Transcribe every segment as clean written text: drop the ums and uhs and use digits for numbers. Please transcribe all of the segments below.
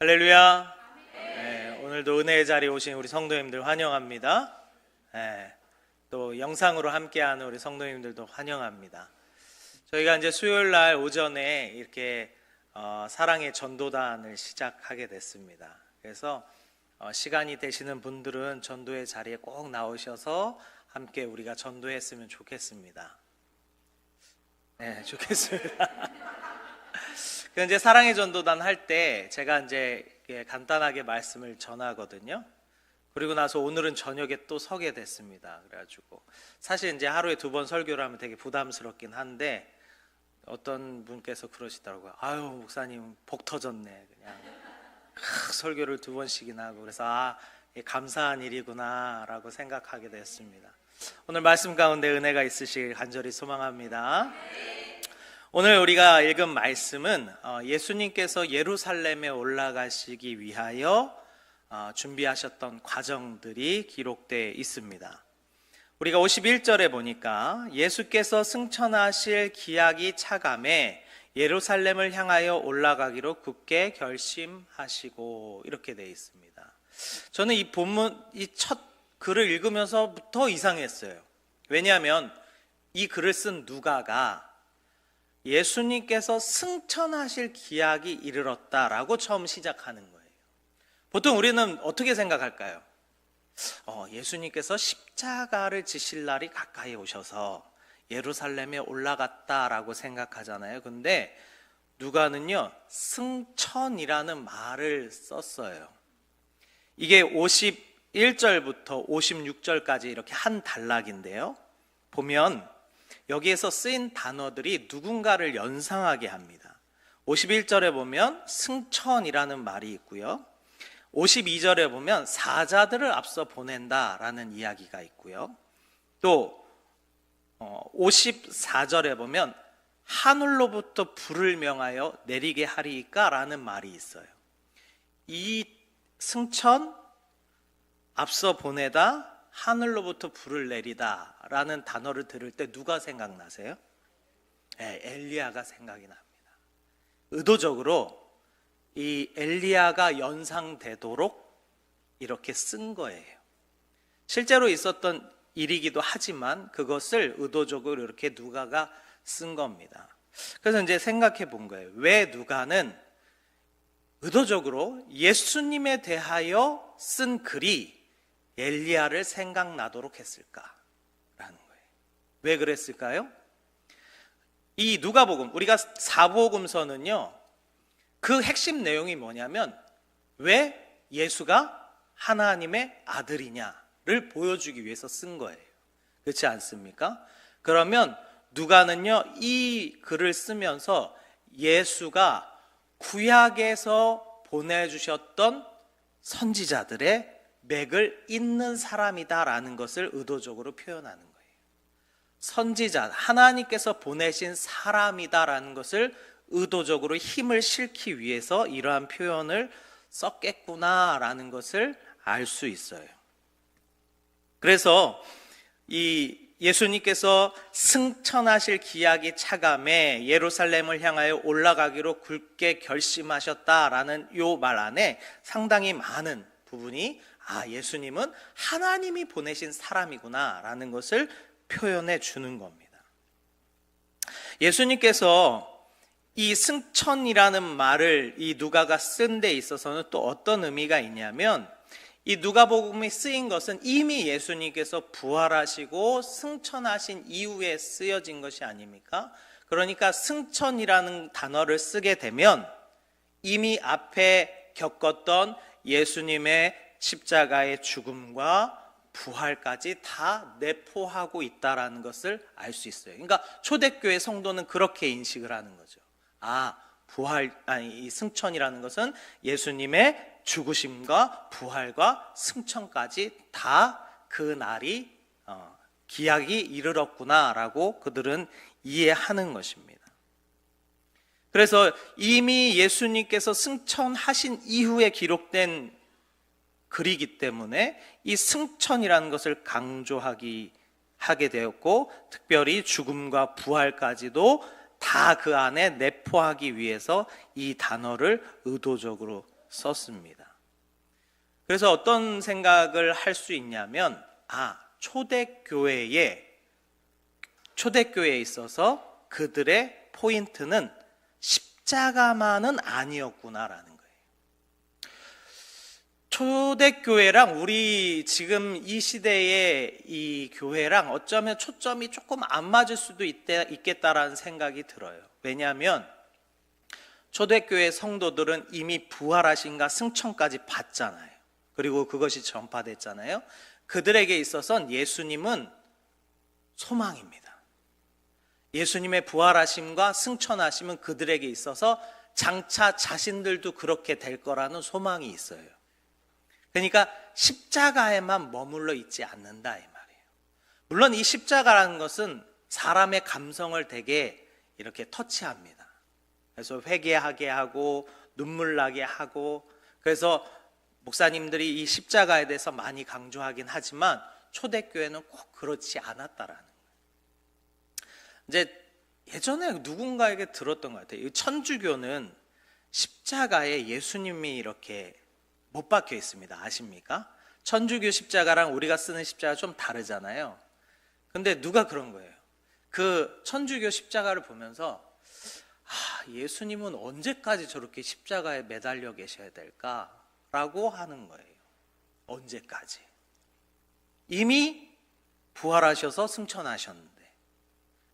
할렐루야. 네, 오늘도 은혜의 자리에 오신 우리 성도님들 환영합니다. 네, 또 영상으로 함께하는 우리 성도님들도 환영합니다. 저희가 이제 수요일 날 오전에 이렇게 사랑의 전도단을 시작하게 됐습니다. 그래서 시간이 되시는 분들은 전도의 자리에 꼭 나오셔서 함께 우리가 전도했으면 좋겠습니다. 네, 좋겠습니다. 이제 사랑의 전도단 할 때 제가 이제 간단하게 말씀을 전하거든요. 그리고 나서 오늘은 저녁에 또 서게 됐습니다. 그래가지고 사실 이제 하루에 2번 설교를 하면 되게 부담스럽긴 한데 어떤 분께서 그러시더라고요. 아유 목사님 복 터졌네. 그냥 설교를 2번씩이나 하고 그래서 감사한 일이구나 라고 생각하게 됐습니다. 오늘 말씀 가운데 은혜가 있으시길 간절히 소망합니다. 오늘 우리가 읽은 말씀은 예수님께서 예루살렘에 올라가시기 위하여 준비하셨던 과정들이 기록되어 있습니다. 우리가 51절에 보니까 예수께서 승천하실 기약이 차감해 예루살렘을 향하여 올라가기로 굳게 결심하시고 이렇게 되어 있습니다. 저는 이 본문, 이 첫 글을 읽으면서부터 이상했어요. 왜냐하면 이 글을 쓴 누가가 예수님께서 승천하실 기약이 이르렀다라고 처음 시작하는 거예요. 보통 우리는 어떻게 생각할까요? 예수님께서 십자가를 지실 날이 가까이 오셔서 예루살렘에 올라갔다라고 생각하잖아요. 근데 누가는요, 승천이라는 말을 썼어요. 이게 51절부터 56절까지 이렇게 한 단락인데요. 보면 여기에서 쓰인 단어들이 누군가를 연상하게 합니다. 51절에 보면 승천이라는 말이 있고요. 52절에 보면 사자들을 앞서 보낸다라는 이야기가 있고요. 또 54절에 보면 하늘로부터 불을 명하여 내리게 하리이까라는 말이 있어요. 이 승천, 앞서 보내다, 하늘로부터 불을 내리다 라는 단어를 들을 때 누가 생각나세요? 네, 엘리야가 생각이 납니다. 의도적으로 이 엘리야가 연상되도록 이렇게 쓴 거예요. 실제로 있었던 일이기도 하지만 그것을 의도적으로 이렇게 누가가 쓴 겁니다. 그래서 이제 생각해 본 거예요. 왜 누가는 의도적으로 예수님에 대하여 쓴 글이 엘리야를 생각나도록 했을까라는 거예요. 왜 그랬을까요? 이 누가복음, 우리가 사복음서는요, 그 핵심 내용이 뭐냐면 왜 예수가 하나님의 아들이냐를 보여주기 위해서 쓴 거예요. 그렇지 않습니까? 그러면 누가는요, 이 글을 쓰면서 예수가 구약에서 보내주셨던 선지자들의 맥을 잇는 사람이다라는 것을 의도적으로 표현하는 거예요. 선지자, 하나님께서 보내신 사람이다라는 것을 의도적으로 힘을 실기 위해서 이러한 표현을 썼겠구나라는 것을 알 수 있어요. 그래서 이 예수님께서 승천하실 기약이 차감해 예루살렘을 향하여 올라가기로 굳게 결심하셨다라는 이 말 안에 상당히 많은 부분이 예수님은 하나님이 보내신 사람이구나 라는 것을 표현해 주는 겁니다. 예수님께서 이 승천이라는 말을 이 누가가 쓴 데 있어서는 또 어떤 의미가 있냐면 이 누가복음이 쓰인 것은 이미 예수님께서 부활하시고 승천하신 이후에 쓰여진 것이 아닙니까? 그러니까 승천이라는 단어를 쓰게 되면 이미 앞에 겪었던 예수님의 십자가의 죽음과 부활까지 다 내포하고 있다라는 것을 알 수 있어요. 그러니까 초대교회 성도는 그렇게 인식을 하는 거죠. 이 승천이라는 것은 예수님의 죽으심과 부활과 승천까지 다 그 날이 기약이 이르렀구나라고 그들은 이해하는 것입니다. 그래서 이미 예수님께서 승천하신 이후에 기록된 글이기 때문에 이 승천이라는 것을 하게 되었고 특별히 죽음과 부활까지도 다 그 안에 내포하기 위해서 이 단어를 의도적으로 썼습니다. 그래서 어떤 생각을 할 수 있냐면, 초대교회에 있어서 그들의 포인트는 십자가만은 아니었구나라는 거예요. 초대교회랑 우리 지금 이 시대의 이 교회랑 어쩌면 초점이 조금 안 맞을 수도 있겠다라는 생각이 들어요. 왜냐하면 초대교회 성도들은 이미 부활하신가 승천까지 봤잖아요. 그리고 그것이 전파됐잖아요. 그들에게 있어서는 예수님은 소망입니다. 예수님의 부활하심과 승천하심은 그들에게 있어서 장차 자신들도 그렇게 될 거라는 소망이 있어요. 그러니까 십자가에만 머물러 있지 않는다 이 말이에요. 물론 이 십자가라는 것은 사람의 감성을 되게 이렇게 터치합니다. 그래서 회개하게 하고 눈물 나게 하고, 그래서 목사님들이 이 십자가에 대해서 많이 강조하긴 하지만 초대교회는 꼭 그렇지 않았다라는 거예요. 이제 예전에 누군가에게 들었던 것 같아요. 이 천주교는 십자가에 예수님이 이렇게 못 박혀 있습니다. 아십니까? 천주교 십자가랑 우리가 쓰는 십자가 좀 다르잖아요. 근데 누가 그런 거예요? 그 천주교 십자가를 보면서 예수님은 언제까지 저렇게 십자가에 매달려 계셔야 될까라고 하는 거예요. 언제까지? 이미 부활하셔서 승천하셨는데.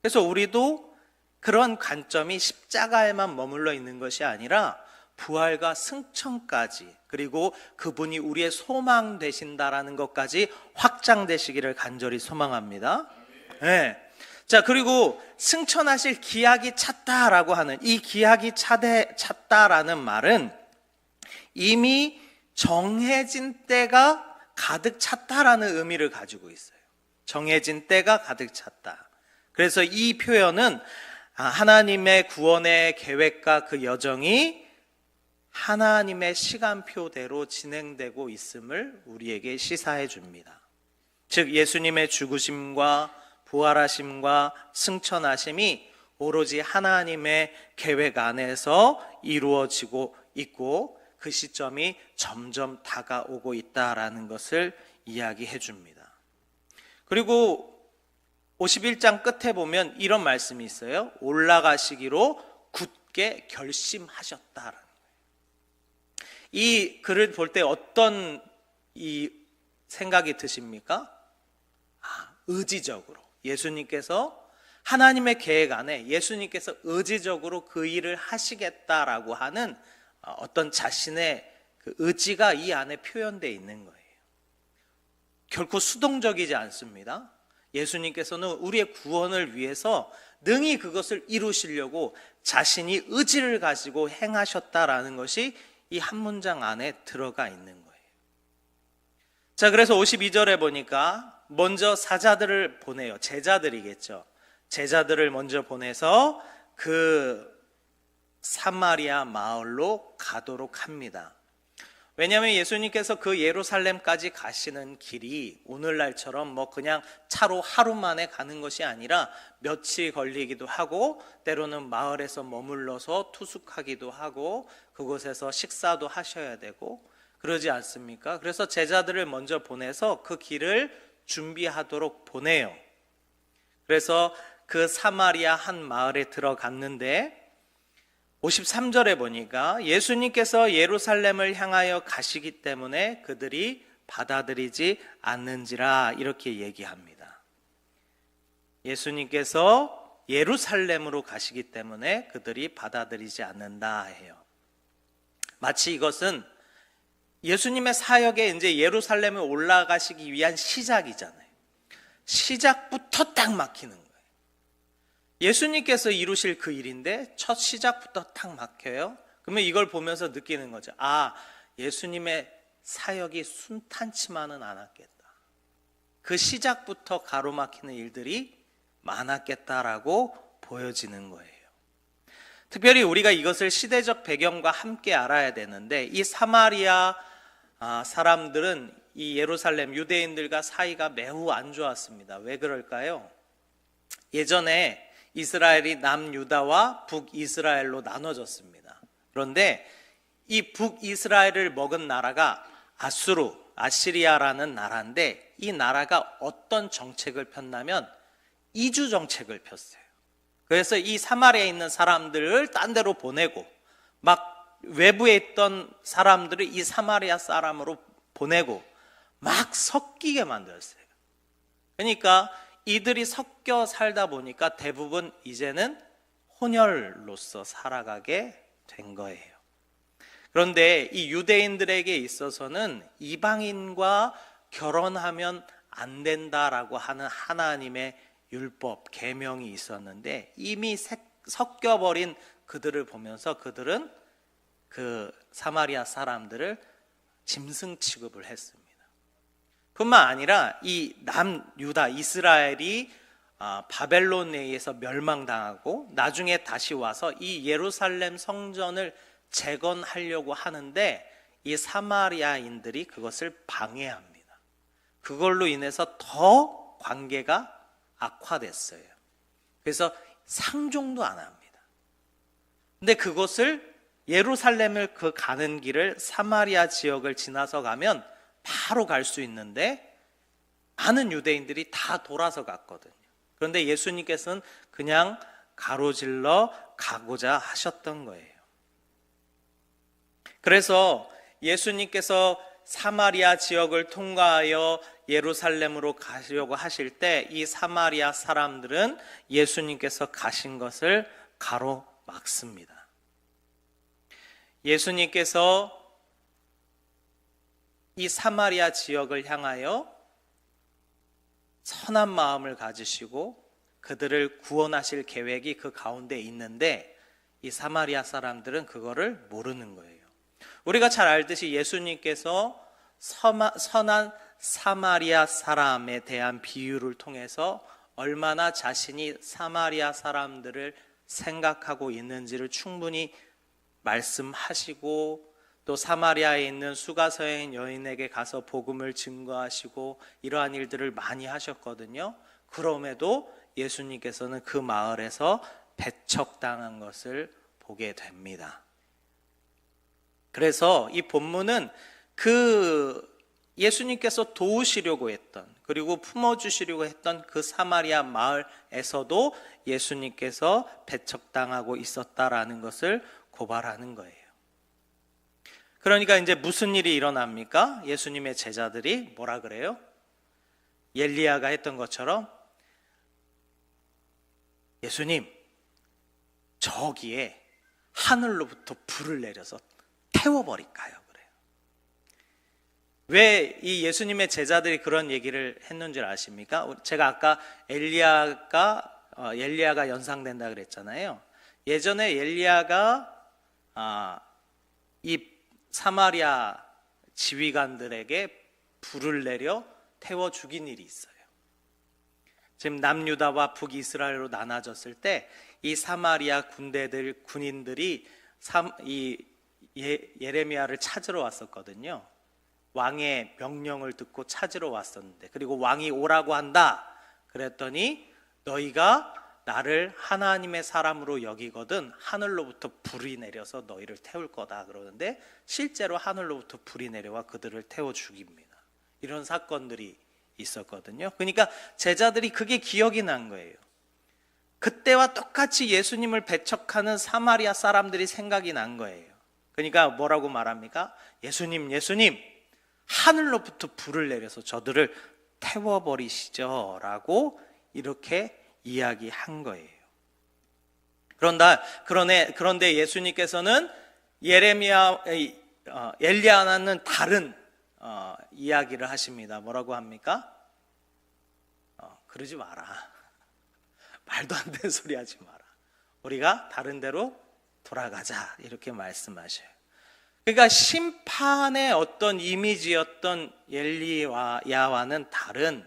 그래서 우리도 그런 관점이 십자가에만 머물러 있는 것이 아니라 부활과 승천까지, 그리고 그분이 우리의 소망 되신다라는 것까지 확장되시기를 간절히 소망합니다. 네. 자, 그리고 승천하실 기약이 찼다라고 하는 이 기약이 찼다라는 말은 이미 정해진 때가 가득 찼다라는 의미를 가지고 있어요. 정해진 때가 가득 찼다. 그래서 이 표현은 하나님의 구원의 계획과 그 여정이 하나님의 시간표대로 진행되고 있음을 우리에게 시사해 줍니다. 즉 예수님의 죽으심과 부활하심과 승천하심이 오로지 하나님의 계획 안에서 이루어지고 있고 그 시점이 점점 다가오고 있다라는 것을 이야기해 줍니다. 그리고 51장 끝에 보면 이런 말씀이 있어요. 올라가시기로 굳게 결심하셨다라는 거예요. 이 글을 볼 때 어떤 이 생각이 드십니까? 의지적으로 예수님께서 하나님의 계획 안에 예수님께서 의지적으로 그 일을 하시겠다라고 하는 어떤 자신의 그 의지가 이 안에 표현되어 있는 거예요. 결코 수동적이지 않습니다. 예수님께서는 우리의 구원을 위해서 능히 그것을 이루시려고 자신이 의지를 가지고 행하셨다라는 것이 이 한 문장 안에 들어가 있는 거예요. 자, 그래서 52절에 보니까 먼저 사자들을 보내요. 제자들이겠죠. 제자들을 먼저 보내서 그 사마리아 마을로 가도록 합니다. 왜냐하면 예수님께서 그 예루살렘까지 가시는 길이 오늘날처럼 뭐 그냥 차로 하루 만에 가는 것이 아니라 며칠 걸리기도 하고 때로는 마을에서 머물러서 투숙하기도 하고 그곳에서 식사도 하셔야 되고 그러지 않습니까? 그래서 제자들을 먼저 보내서 그 길을 준비하도록 보내요. 그래서 그 사마리아 한 마을에 들어갔는데 53절에 보니까 예수님께서 예루살렘을 향하여 가시기 때문에 그들이 받아들이지 않는지라 이렇게 얘기합니다. 예수님께서 예루살렘으로 가시기 때문에 그들이 받아들이지 않는다 해요. 마치 이것은 예수님의 사역에 이제 예루살렘에 올라가시기 위한 시작이잖아요. 시작부터 딱 막히는 거예요. 예수님께서 이루실 그 일인데 첫 시작부터 탁 막혀요. 그러면 이걸 보면서 느끼는 거죠. 예수님의 사역이 순탄치만은 않았겠다. 그 시작부터 가로막히는 일들이 많았겠다라고 보여지는 거예요. 특별히 우리가 이것을 시대적 배경과 함께 알아야 되는데 이 사마리아 사람들은 이 예루살렘 유대인들과 사이가 매우 안 좋았습니다. 왜 그럴까요? 예전에 이스라엘이 남유다와 북이스라엘로 나눠졌습니다. 그런데 이 북이스라엘을 먹은 나라가 아시리아라는 나라인데, 이 나라가 어떤 정책을 폈냐면 이주 정책을 폈어요. 그래서 이 사마리아에 있는 사람들을 딴 데로 보내고, 막 외부에 있던 사람들을 이 사마리아 사람으로 보내고 막 섞이게 만들었어요. 그러니까 이들이 섞여 살다 보니까 대부분 이제는 혼혈로서 살아가게 된 거예요. 그런데 이 유대인들에게 있어서는 이방인과 결혼하면 안 된다라고 하는 하나님의 율법, 계명이 있었는데, 이미 섞여버린 그들을 보면서 그들은 그 사마리아 사람들을 짐승 취급을 했습니다. 뿐만 아니라 이 남유다, 이스라엘이 바벨론에 의해서 멸망당하고 나중에 다시 와서 이 예루살렘 성전을 재건하려고 하는데, 이 사마리아인들이 그것을 방해합니다. 그걸로 인해서 더 관계가 악화됐어요. 그래서 상종도 안 합니다. 근데 그것을, 예루살렘을 가는 길을 사마리아 지역을 지나서 가면 바로 갈 수 있는데 많은 유대인들이 다 돌아서 갔거든요. 그런데 예수님께서는 그냥 가로질러 가고자 하셨던 거예요. 그래서 예수님께서 사마리아 지역을 통과하여 예루살렘으로 가시려고 하실 때 이 사마리아 사람들은 예수님께서 가신 것을 가로막습니다. 예수님께서 이 사마리아 지역을 향하여 선한 마음을 가지시고 그들을 구원하실 계획이 그 가운데 있는데, 이 사마리아 사람들은 그거를 모르는 거예요. 우리가 잘 알듯이 예수님께서 선한 사마리아 사람에 대한 비유를 통해서 얼마나 자신이 사마리아 사람들을 생각하고 있는지를 충분히 말씀하시고, 또 사마리아에 있는 수가성의 여인에게 가서 복음을 증거하시고 이러한 일들을 많이 하셨거든요. 그럼에도 예수님께서는 그 마을에서 배척당한 것을 보게 됩니다. 그래서 이 본문은 그 예수님께서 도우시려고 했던, 그리고 품어주시려고 했던 그 사마리아 마을에서도 예수님께서 배척당하고 있었다라는 것을 고발하는 거예요. 그러니까 이제 무슨 일이 일어납니까? 예수님의 제자들이 뭐라 그래요? 엘리야가 했던 것처럼, 예수님, 저기에 하늘로부터 불을 내려서 태워버릴까요? 그래요. 왜 이 예수님의 제자들이 그런 얘기를 했는 줄 아십니까? 제가 아까 엘리야가 연상된다 그랬잖아요. 예전에 엘리야가 이 사마리아 지휘관들에게 불을 내려 태워 죽인 일이 있어요. 지금 남유다와 북이스라엘로 나눠졌을 때 이 사마리아 군인들이 예레미야를 찾으러 왔었거든요. 왕의 명령을 듣고 찾으러 왔었는데, 그리고 왕이 오라고 한다 그랬더니, 너희가 나를 하나님의 사람으로 여기거든 하늘로부터 불이 내려서 너희를 태울 거다 그러는데, 실제로 하늘로부터 불이 내려와 그들을 태워 죽입니다. 이런 사건들이 있었거든요. 그러니까 제자들이 그게 기억이 난 거예요. 그때와 똑같이 예수님을 배척하는 사마리아 사람들이 생각이 난 거예요. 그러니까 뭐라고 말합니까? 예수님, 하늘로부터 불을 내려서 저들을 태워버리시죠 라고 이렇게 이야기한 거예요. 그런데 예수님께서는 엘리야와는 다른 이야기를 하십니다. 뭐라고 합니까? 그러지 마라. 말도 안 되는 소리 하지 마라. 우리가 다른 데로 돌아가자. 이렇게 말씀하셔요. 그러니까 심판의 어떤 이미지였던 엘리야와는 다른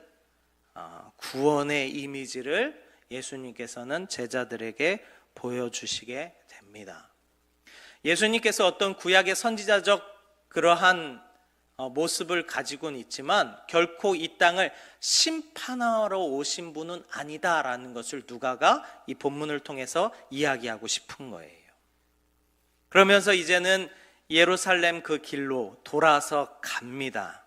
구원의 이미지를 예수님께서는 제자들에게 보여주시게 됩니다. 예수님께서 어떤 구약의 선지자적 그러한 모습을 가지고는 있지만 결코 이 땅을 심판하러 오신 분은 아니다라는 것을 누가가 이 본문을 통해서 이야기하고 싶은 거예요. 그러면서 이제는 예루살렘 그 길로 돌아서 갑니다.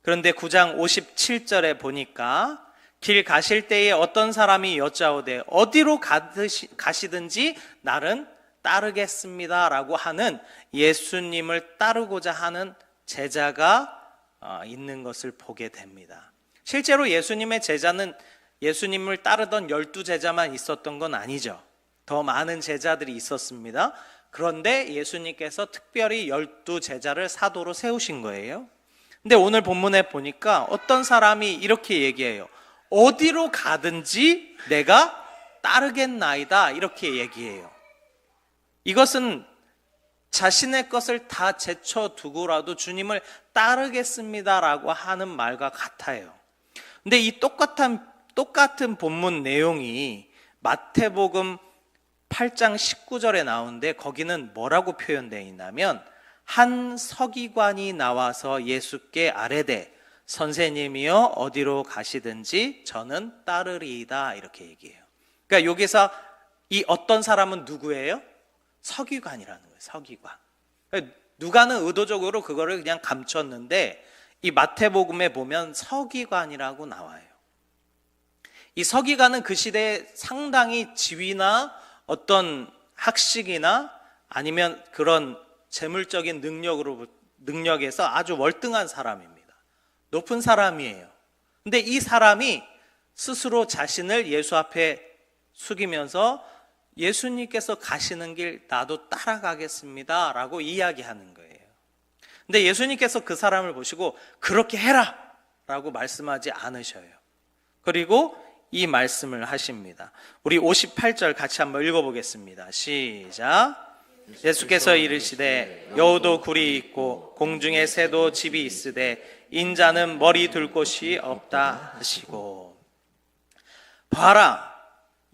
그런데 9장 57절에 보니까 길 가실 때에 어떤 사람이 여짜오되 어디로 가시든지 나는 따르겠습니다 라고 하는 예수님을 따르고자 하는 제자가 있는 것을 보게 됩니다. 실제로 예수님의 제자는 예수님을 따르던 12제자만 있었던 건 아니죠. 더 많은 제자들이 있었습니다. 그런데 예수님께서 특별히 12제자를 사도로 세우신 거예요. 근데 오늘 본문에 보니까 어떤 사람이 이렇게 얘기해요. 어디로 가든지 내가 따르겠나이다 이렇게 얘기해요. 이것은 자신의 것을 다 제쳐두고라도 주님을 따르겠습니다라고 하는 말과 같아요. 근데 이 똑같은 본문 내용이 마태복음 8장 19절에 나오는데 거기는 뭐라고 표현되어 있냐면 한 서기관이 나와서 예수께 아뢰되 선생님이여 어디로 가시든지 저는 따르리이다 이렇게 얘기해요. 그러니까 여기서 이 어떤 사람은 누구예요? 서기관이라는 거예요. 서기관. 그러니까 누가는 의도적으로 그거를 그냥 감췄는데 이 마태복음에 보면 서기관이라고 나와요. 이 서기관은 그 시대에 상당히 지위나 어떤 학식이나 아니면 그런 재물적인 능력에서 아주 월등한 사람입니다. 높은 사람이에요. 근데 이 사람이 스스로 자신을 예수 앞에 숙이면서 예수님께서 가시는 길 나도 따라가겠습니다 라고 이야기하는 거예요. 근데 예수님께서 그 사람을 보시고 그렇게 해라 라고 말씀하지 않으셔요. 그리고 이 말씀을 하십니다. 우리 58절 같이 한번 읽어보겠습니다. 시작. 예수께서 이르시되 여우도 굴이 있고 공중에 새도 집이 있으되 인자는 머리 둘 곳이 없다 하시고. 봐라,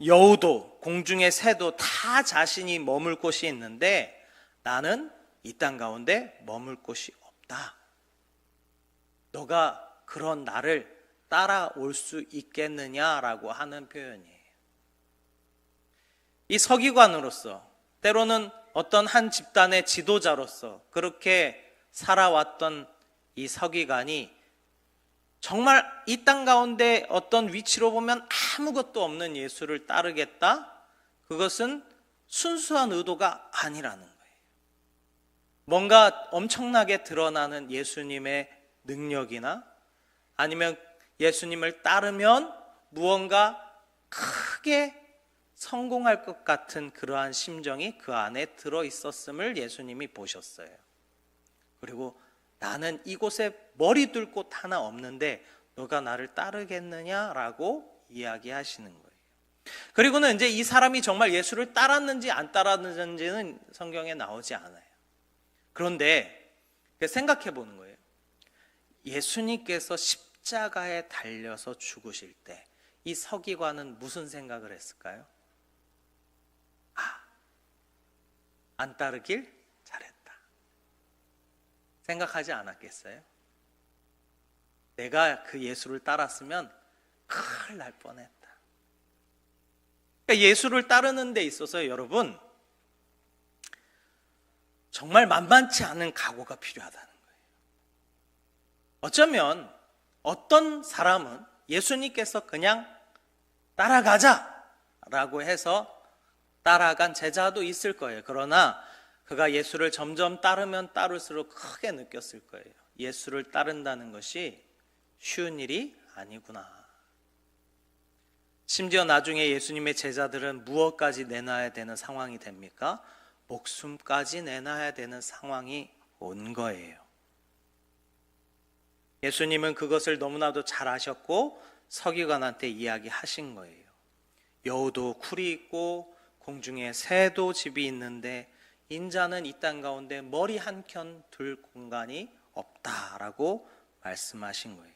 여우도 공중의 새도 다 자신이 머물 곳이 있는데 나는 이 땅 가운데 머물 곳이 없다. 너가 그런 나를 따라올 수 있겠느냐라고 하는 표현이에요. 이 서기관으로서 때로는 어떤 한 집단의 지도자로서 그렇게 살아왔던 이 서기관이 정말 이 땅 가운데 어떤 위치로 보면 아무것도 없는 예수를 따르겠다? 그것은 순수한 의도가 아니라는 거예요. 뭔가 엄청나게 드러나는 예수님의 능력이나 아니면 예수님을 따르면 무언가 크게 성공할 것 같은 그러한 심정이 그 안에 들어있었음을 예수님이 보셨어요. 그리고 나는 이곳에 머리 둘 곳 하나 없는데 너가 나를 따르겠느냐라고 이야기하시는 거예요. 그리고는 이제 이 사람이 정말 예수를 따랐는지 안 따랐는지는 성경에 나오지 않아요. 그런데 생각해 보는 거예요. 예수님께서 십자가에 달려서 죽으실 때 이 서기관은 무슨 생각을 했을까요? 안 따르길 잘했다. 생각하지 않았겠어요? 내가 그 예수를 따랐으면 큰일 날 뻔했다. 그러니까 예수를 따르는 데 있어서 여러분 정말 만만치 않은 각오가 필요하다는 거예요. 어쩌면 어떤 사람은 예수님께서 그냥 따라가자라고 해서 따라간 제자도 있을 거예요. 그러나 그가 예수를 점점 따르면 따를수록 크게 느꼈을 거예요. 예수를 따른다는 것이 쉬운 일이 아니구나. 심지어 나중에 예수님의 제자들은 무엇까지 내놔야 되는 상황이 됩니까? 목숨까지 내놔야 되는 상황이 온 거예요. 예수님은 그것을 너무나도 잘 아셨고 서기관한테 이야기하신 거예요. 여우도 굴이 있고 공중에 새도 집이 있는데 인자는 이 땅 가운데 머리 한 켠 둘 공간이 없다라고 말씀하신 거예요.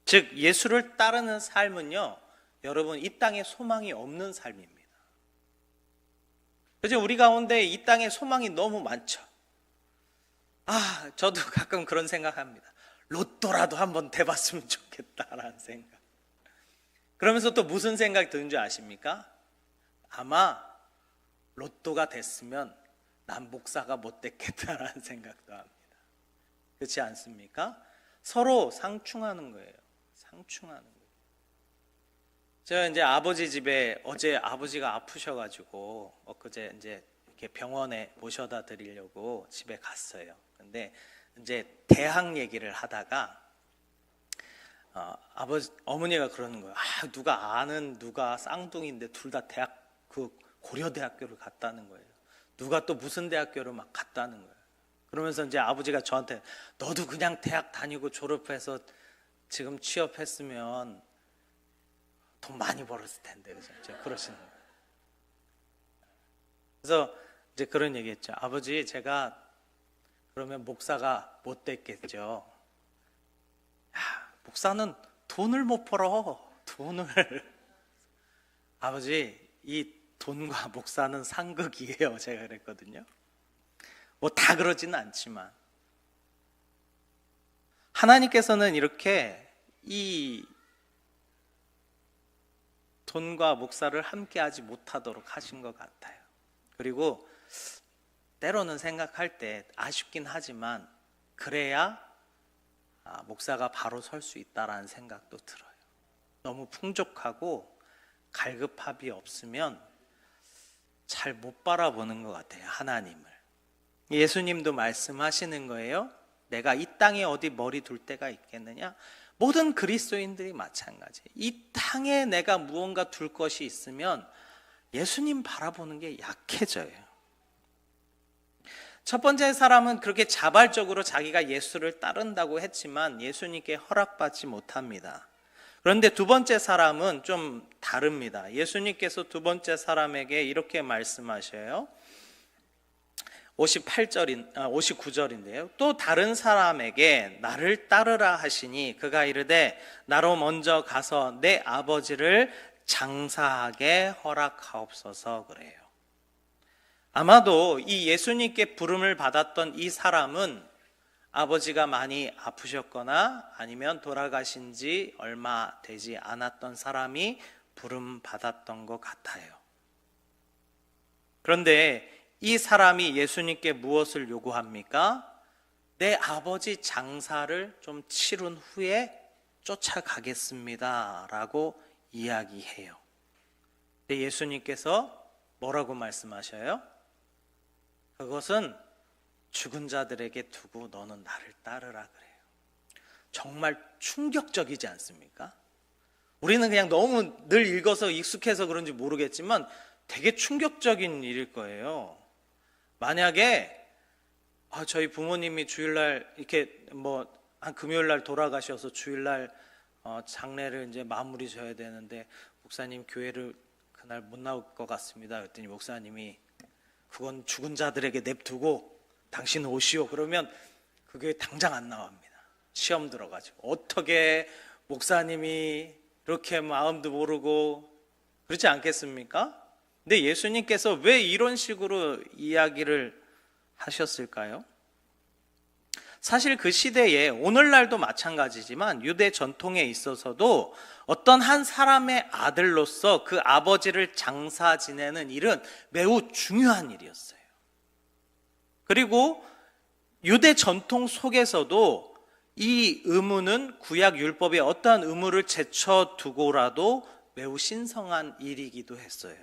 즉 예수를 따르는 삶은요, 여러분 이 땅에 소망이 없는 삶입니다. 그래서 우리 가운데 이 땅에 소망이 너무 많죠. 저도 가끔 그런 생각합니다. 로또라도 한번 대봤으면 좋겠다라는 생각. 그러면서 또 무슨 생각이 드는 줄 아십니까? 아마 로또가 됐으면 난 목사가 못 됐겠다라는 생각도 합니다. 그렇지 않습니까? 서로 상충하는 거예요. 상충하는 거예요. 제가 이제 아버지 집에 어제 아버지가 아프셔가지고 엊그제 이제 이렇게 병원에 모셔다 드리려고 집에 갔어요. 근데 이제 대학 얘기를 하다가 어머니가 그러는 거예요. 누가 아는 누가 쌍둥이인데 둘 다 대학 그 고려대학교를 갔다는 거예요. 누가 또 무슨 대학교를 막 갔다는 거예요. 그러면서 이제 아버지가 저한테 너도 그냥 대학 다니고 졸업해서 지금 취업했으면 돈 많이 벌었을 텐데, 그죠? 그러시는 거예요. 그래서 이제 그런 얘기했죠. 아버지, 제가 그러면 목사가 못 됐겠죠. 목사는 돈을 못 벌어. 돈을. 아버지, 이 돈과 목사는 상극이에요. 제가 그랬거든요. 뭐 다 그러지는 않지만 하나님께서는 이렇게 이 돈과 목사를 함께 하지 못하도록 하신 것 같아요. 그리고 때로는 생각할 때 아쉽긴 하지만 그래야 목사가 바로 설 수 있다라는 생각도 들어요. 너무 풍족하고 갈급합이 없으면 잘 못 바라보는 것 같아요, 하나님을. 예수님도 말씀하시는 거예요. 내가 이 땅에 어디 머리 둘 데가 있겠느냐? 모든 그리스도인들이 마찬가지. 이 땅에 내가 무언가 둘 것이 있으면 예수님 바라보는 게 약해져요. 첫 번째 사람은 그렇게 자발적으로 자기가 예수를 따른다고 했지만 예수님께 허락받지 못합니다. 그런데 두 번째 사람은 좀 다릅니다. 예수님께서 두 번째 사람에게 이렇게 말씀하셔요. 59절인데요. 또 다른 사람에게 나를 따르라 하시니 그가 이르되 나로 먼저 가서 내 아버지를 장사하게 허락하옵소서 그래요. 아마도 이 예수님께 부름을 받았던 이 사람은 아버지가 많이 아프셨거나 아니면 돌아가신 지 얼마 되지 않았던 사람이 부름 받았던 것 같아요. 그런데 이 사람이 예수님께 무엇을 요구합니까? 내 아버지 장사를 좀 치른 후에 쫓아가겠습니다 라고 이야기해요. 근데 예수님께서 뭐라고 말씀하셔요? 그것은 죽은 자들에게 두고 너는 나를 따르라 그래요. 정말 충격적이지 않습니까? 우리는 그냥 너무 늘 읽어서 익숙해서 그런지 모르겠지만 되게 충격적인 일일 거예요. 만약에 저희 부모님이 주일날 이렇게 한 금요일날 돌아가셔서 주일날 장례를 이제 마무리 져야 되는데 목사님 교회를 그날 못 나올 것 같습니다. 그랬더니 목사님이 그건 죽은 자들에게 냅두고 당신 오시오. 그러면 그게 당장 안 나옵니다. 시험 들어가지고 어떻게 목사님이 이렇게 마음도 모르고 그렇지 않겠습니까? 근데 예수님께서 왜 이런 식으로 이야기를 하셨을까요? 사실 그 시대에 오늘날도 마찬가지지만 유대 전통에 있어서도 어떤 한 사람의 아들로서 그 아버지를 장사 지내는 일은 매우 중요한 일이었어요. 그리고 유대 전통 속에서도 이 의무는 구약 율법에 어떠한 의무를 제쳐두고라도 매우 신성한 일이기도 했어요.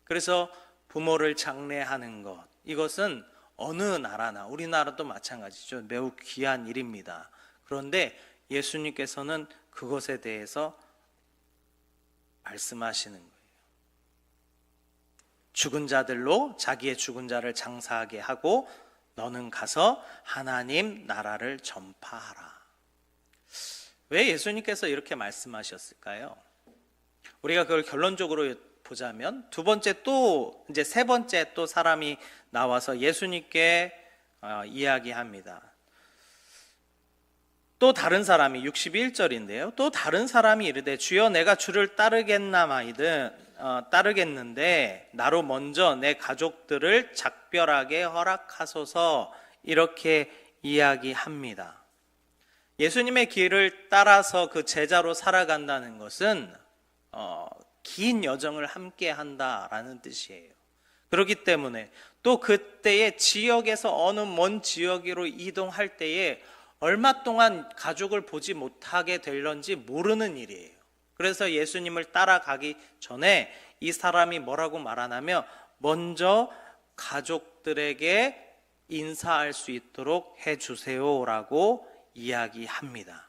그래서 부모를 장례하는 것, 이것은 어느 나라나 우리나라도 마찬가지죠. 매우 귀한 일입니다. 그런데 예수님께서는 그것에 대해서 말씀하시는 거예요. 죽은 자들로 자기의 죽은 자를 장사하게 하고 너는 가서 하나님 나라를 전파하라. 왜 예수님께서 이렇게 말씀하셨을까요? 우리가 그걸 결론적으로 보자면 두 번째 또 이제 세 번째 또 사람이 나와서 예수님께 이야기합니다. 또 다른 사람이 61절인데요. 또 다른 사람이 이르되 주여 내가 주를 따르겠는데 나로 먼저 내 가족들을 작별하게 허락하소서 이렇게 이야기합니다. 예수님의 길을 따라서 그 제자로 살아간다는 것은 긴 여정을 함께 한다라는 뜻이에요. 그렇기 때문에 또 그때의 지역에서 어느 먼 지역으로 이동할 때에 얼마 동안 가족을 보지 못하게 될런지 모르는 일이에요. 그래서 예수님을 따라가기 전에 이 사람이 뭐라고 말하냐면 먼저 가족들에게 인사할 수 있도록 해주세요라고 이야기합니다.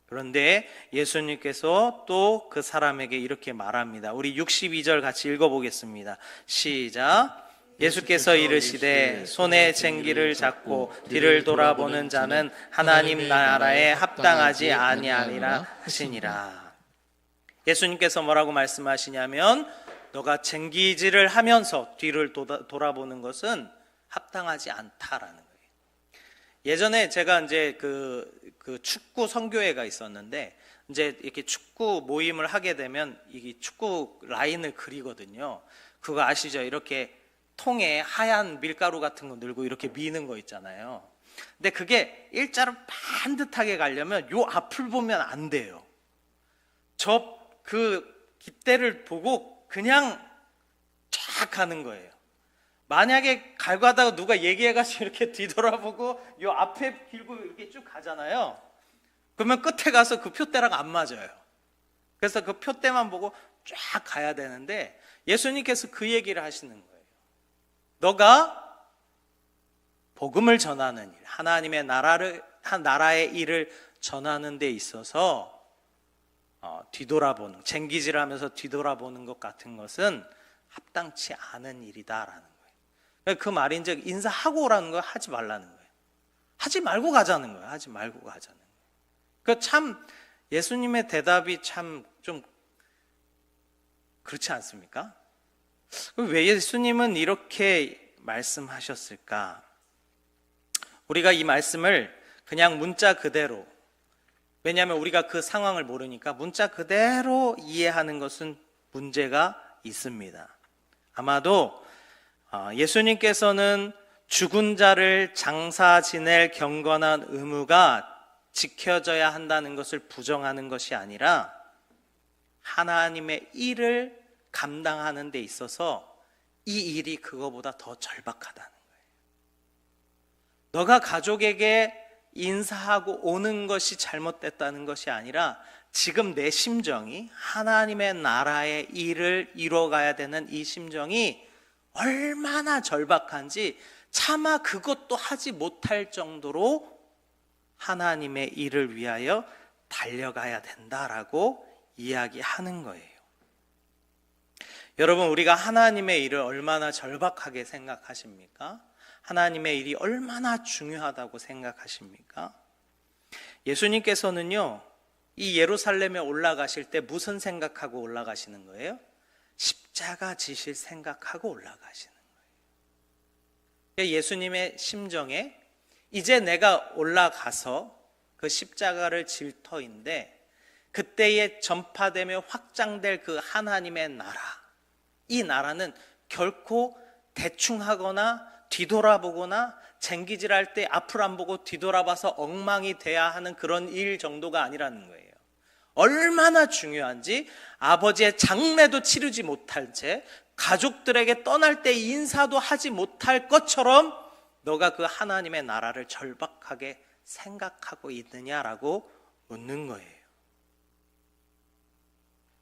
그런데 예수님께서 또 그 사람에게 이렇게 말합니다. 우리 62절 같이 읽어보겠습니다. 시작. 예수께서 이르시되 손에 쟁기를 잡고 뒤를 돌아보는 자는 하나님 나라에 합당하지 아니하리라 하시니라. 예수님께서 뭐라고 말씀하시냐면 너가 쟁기질을 하면서 뒤를 돌아보는 것은 합당하지 않다라는 거예요. 예전에 제가 이제 그 축구 선교회가 있었는데 이제 이렇게 축구 모임을 하게 되면 이 축구 라인을 그리거든요. 그거 아시죠? 이렇게 통에 하얀 밀가루 같은 거 넣고 이렇게 미는 거 있잖아요. 근데 그게 일자로 반듯하게 가려면 요 앞을 보면 안 돼요. 저 그 깃대를 보고 그냥 쫙 가는 거예요. 만약에 갈고 하다가 누가 얘기해가지고 이렇게 뒤돌아보고 요 앞에 길고 이렇게 쭉 가잖아요. 그러면 끝에 가서 그 표대랑 안 맞아요. 그래서 그 표대만 보고 쫙 가야 되는데 예수님께서 그 얘기를 하시는 거예요. 너가 복음을 전하는 일, 하나님의 나라의 일을 전하는 데 있어서 뒤돌아보는, 쟁기질하면서 뒤돌아보는 것 같은 것은 합당치 않은 일이다라는 거예요. 그 말인즉 인사하고 오라는 거 하지 말라는 거예요. 하지 말고 가자는 거예요. 하지 말고 가자는 거예요. 그 참 예수님의 대답이 참 좀 그렇지 않습니까? 왜 예수님은 이렇게 말씀하셨을까? 우리가 이 말씀을 그냥 문자 그대로, 왜냐하면 우리가 그 상황을 모르니까 문자 그대로 이해하는 것은 문제가 있습니다. 아마도 예수님께서는 죽은 자를 장사 지낼 경건한 의무가 지켜져야 한다는 것을 부정하는 것이 아니라 하나님의 일을 감당하는 데 있어서 이 일이 그거보다 더 절박하다는 거예요. 너가 가족에게 인사하고 오는 것이 잘못됐다는 것이 아니라 지금 내 심정이 하나님의 나라의 일을 이뤄가야 되는 이 심정이 얼마나 절박한지 차마 그것도 하지 못할 정도로 하나님의 일을 위하여 달려가야 된다라고 이야기하는 거예요. 여러분, 우리가 하나님의 일을 얼마나 절박하게 생각하십니까? 하나님의 일이 얼마나 중요하다고 생각하십니까? 예수님께서는요, 이 예루살렘에 올라가실 때 무슨 생각하고 올라가시는 거예요? 십자가 지실 생각하고 올라가시는 거예요. 예수님의 심정에 이제 내가 올라가서 그 십자가를 질 터인데 그때에 전파되며 확장될 그 하나님의 나라, 이 나라는 결코 대충 하거나 뒤돌아보거나 쟁기질할 때 앞을 안 보고 뒤돌아봐서 엉망이 돼야 하는 그런 일 정도가 아니라는 거예요. 얼마나 중요한지 아버지의 장례도 치르지 못할 채 가족들에게 떠날 때 인사도 하지 못할 것처럼 너가 그 하나님의 나라를 절박하게 생각하고 있느냐라고 묻는 거예요.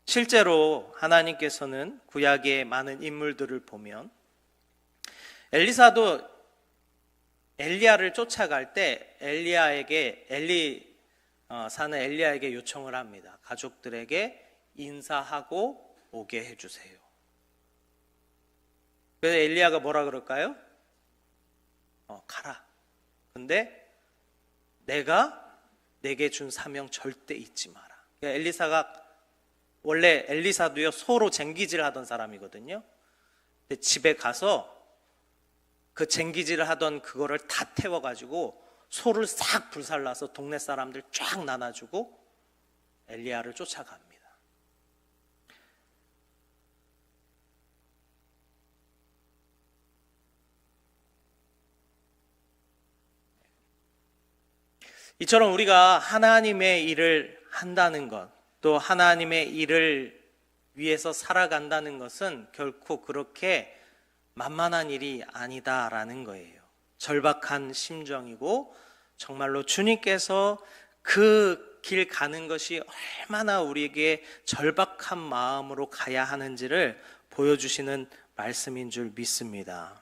실제로 하나님께서는 구약의 많은 인물들을 보면 엘리사도 엘리야를 쫓아갈 때 사는 엘리야에게 요청을 합니다. 가족들에게 인사하고 오게 해주세요. 그래서 엘리야가 뭐라 그럴까요? 가라. 근데 내가 내게 준 사명 절대 잊지 마라. 원래 엘리사도요 소로 쟁기질 하던 사람이거든요. 근데 집에 가서 그 쟁기질을 하던 그거를 다 태워가지고 소를 싹 불살라서 동네 사람들 쫙 나눠주고 엘리야를 쫓아갑니다. 이처럼 우리가 하나님의 일을 한다는 것, 또 하나님의 일을 위해서 살아간다는 것은 결코 그렇게 만만한 일이 아니다라는 거예요. 절박한 심정이고 정말로 주님께서 그 길 가는 것이 얼마나 우리에게 절박한 마음으로 가야 하는지를 보여주시는 말씀인 줄 믿습니다.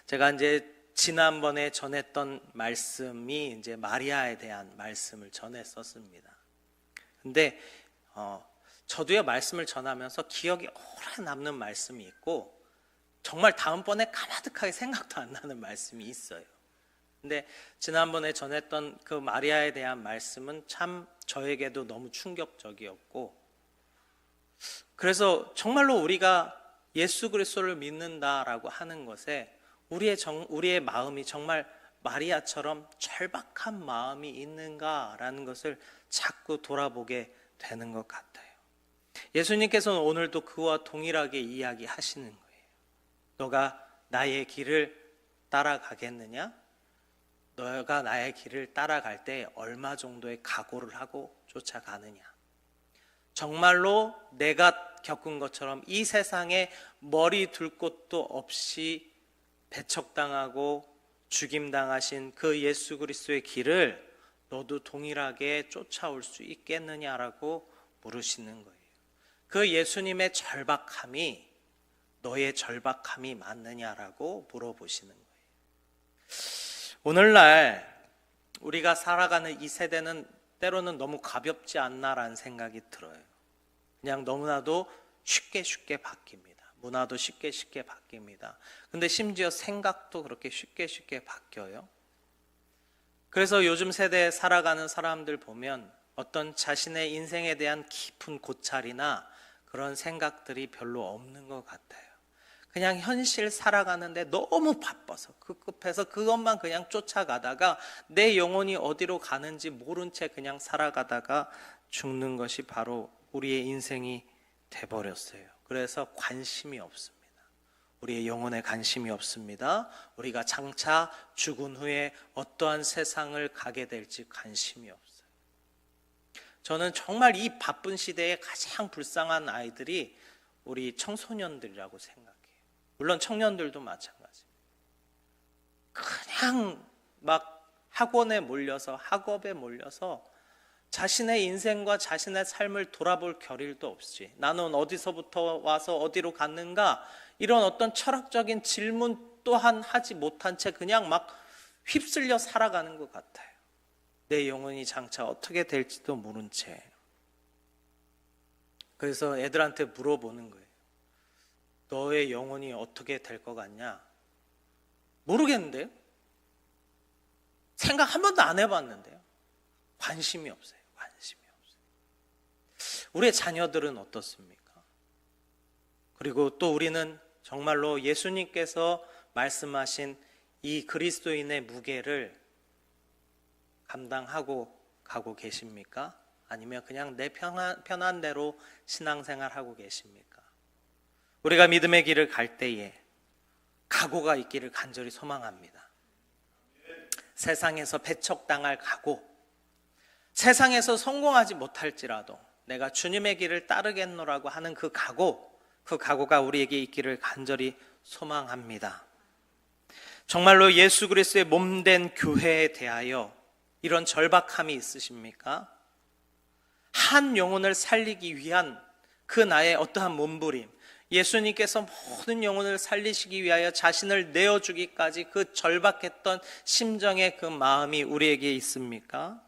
제가 이제 지난번에 전했던 말씀이 이제 마리아에 대한 말씀을 전했었습니다. 근데 저도요, 말씀을 전하면서 기억에 오래 남는 말씀이 있고 정말 다음번에 까마득하게 생각도 안 나는 말씀이 있어요. 근데 지난번에 전했던 그 마리아에 대한 말씀은 참 저에게도 너무 충격적이었고, 그래서 정말로 우리가 예수 그리스도를 믿는다라고 하는 것에 우리의 마음이 정말 마리아처럼 절박한 마음이 있는가라는 것을 자꾸 돌아보게 되는 것 같아요. 예수님께서는 오늘도 그와 동일하게 이야기하시는 거예요. 너가 나의 길을 따라가겠느냐? 너가 나의 길을 따라갈 때 얼마 정도의 각오를 하고 쫓아가느냐? 정말로 내가 겪은 것처럼 이 세상에 머리 둘 곳도 없이 배척당하고 죽임당하신 그 예수 그리스도의 길을 너도 동일하게 쫓아올 수 있겠느냐라고 물으시는 거예요. 그 예수님의 절박함이 너의 절박함이 맞느냐라고 물어보시는 거예요. 오늘날 우리가 살아가는 이 세대는 때로는 너무 가볍지 않나라는 생각이 들어요. 그냥 너무나도 쉽게 바뀝니다. 문화도 쉽게 바뀝니다. 근데 심지어 생각도 그렇게 쉽게 바뀌어요. 그래서 요즘 세대에 살아가는 사람들 보면 어떤 자신의 인생에 대한 깊은 고찰이나 그런 생각들이 별로 없는 것 같아요. 그냥 현실 살아가는데 너무 바빠서 급급해서 그것만 그냥 쫓아가다가 내 영혼이 어디로 가는지 모른 채 그냥 살아가다가 죽는 것이 바로 우리의 인생이 돼버렸어요. 그래서 관심이 없습니다. 우리의 영혼에 관심이 없습니다. 우리가 장차 죽은 후에 어떠한 세상을 가게 될지 관심이 없어요. 저는 정말 이 바쁜 시대에 가장 불쌍한 아이들이 우리 청소년들이라고 생각해요. 물론 청년들도 마찬가지입니다. 그냥 막 학원에 몰려서 학업에 몰려서 자신의 인생과 자신의 삶을 돌아볼 겨를도 없이 나는 어디서부터 와서 어디로 갔는가 이런 어떤 철학적인 질문 또한 하지 못한 채 그냥 막 휩쓸려 살아가는 것 같아요. 내 영혼이 장차 어떻게 될지도 모른 채. 그래서 애들한테 물어보는 거예요. 너의 영혼이 어떻게 될 것 같냐? 모르겠는데요? 생각 한 번도 안 해봤는데요? 관심이 없어요. 관심이 없어요. 우리의 자녀들은 어떻습니까? 그리고 또 우리는 정말로 예수님께서 말씀하신 이 그리스도인의 무게를 감당하고 가고 계십니까? 아니면 그냥 내 편한 대로 신앙생활하고 계십니까? 우리가 믿음의 길을 갈 때에 각오가 있기를 간절히 소망합니다. 세상에서 배척당할 각오, 세상에서 성공하지 못할지라도 내가 주님의 길을 따르겠노라고 하는 그 각오가 우리에게 있기를 간절히 소망합니다. 정말로 예수 그리스도의 몸된 교회에 대하여 이런 절박함이 있으십니까? 한 영혼을 살리기 위한 그 나의 어떠한 몸부림, 예수님께서 모든 영혼을 살리시기 위하여 자신을 내어주기까지 그 절박했던 심정의 그 마음이 우리에게 있습니까?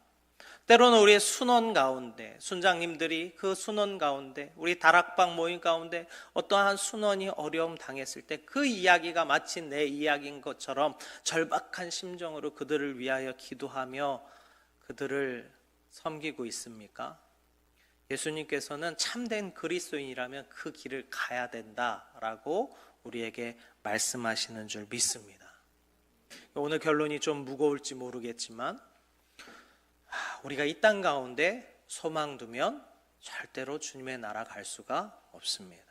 때로는 우리의 순원 가운데, 순장님들이 그 순원 가운데, 우리 다락방 모임 가운데 어떠한 순원이 어려움 당했을 때 그 이야기가 마치 내 이야기인 것처럼 절박한 심정으로 그들을 위하여 기도하며 그들을 섬기고 있습니까? 예수님께서는 참된 그리스도인이라면 그 길을 가야 된다라고 우리에게 말씀하시는 줄 믿습니다. 오늘 결론이 좀 무거울지 모르겠지만 우리가 이 땅 가운데 소망 두면 절대로 주님의 나라 갈 수가 없습니다.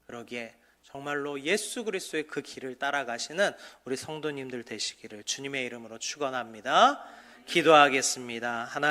그러기에 정말로 예수 그리스도의 그 길을 따라가시는 우리 성도님들 되시기를 주님의 이름으로 축원합니다. 기도하겠습니다.